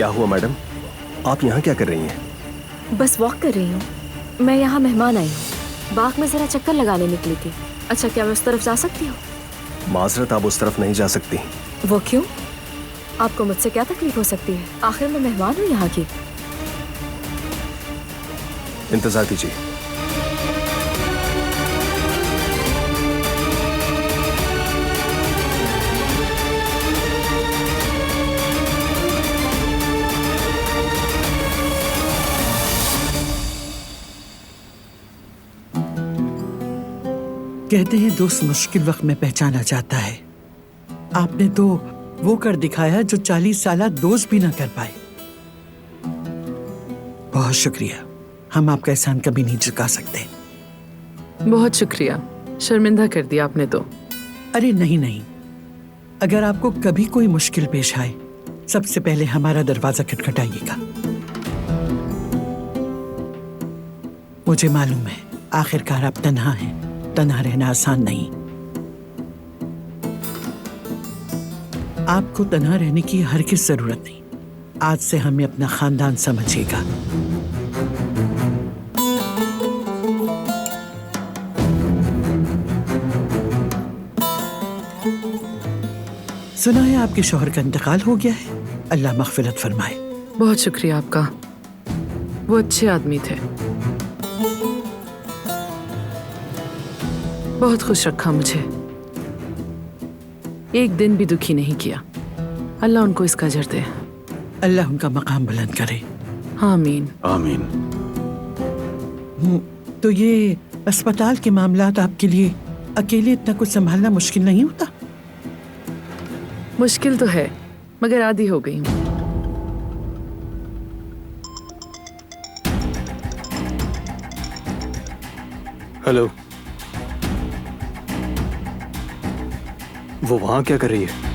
क्या हुआ मैडम, आप यहाँ क्या कर रही हैं? बस वॉक कर रही हूँ। मैं यहाँ मेहमान आई हूँ, बाग में जरा चक्कर लगाने निकली थी। अच्छा, क्या मैं उस तरफ जा सकती हूँ? माजरत, आप उस तरफ नहीं जा सकती। वो क्यों? आपको मुझसे क्या तकलीफ हो सकती है? आखिर मैं मेहमान हूँ यहाँ की। इंतजार कीजिए। कहते हैं दोस्त मुश्किल वक्त में पहचाना जाता है। आपने तो वो कर दिखाया जो 40 साल दोस्त भी ना कर पाए। बहुत शुक्रिया, हम आपका एहसान कभी नहीं चुका सकते। बहुत शुक्रिया, शर्मिंदा कर दिया आपने तो। अरे नहीं नहीं, अगर आपको कभी कोई मुश्किल पेश आए, सबसे पहले हमारा दरवाजा खटखटाइएगा। मुझे मालूम है आखिरकार आप तन्हा हैं, तन्हा रहना आसान नहीं। आपको तन्हा रहने की हरगिज़ जरूरत नहीं। आज से हमें अपना खानदान समझिएगा। सुना है आपके शौहर का इंतकाल हो गया है, अल्लाह मग़फ़िरत फरमाए। बहुत शुक्रिया आपका, वो अच्छे आदमी थे, बहुत खुश रखा मुझे, एक दिन भी दुखी नहीं किया। अल्लाह उनको इसका अजर दे। अल्लाह उनका मकाम बुलंद करे। आमीन आमीन। तो ये अस्पताल के मामलात आपके लिए अकेले इतना कुछ संभालना मुश्किल नहीं होता? मुश्किल तो है, मगर आदी हो गई हूँ। हेलो, वो वहां क्या कर रही है?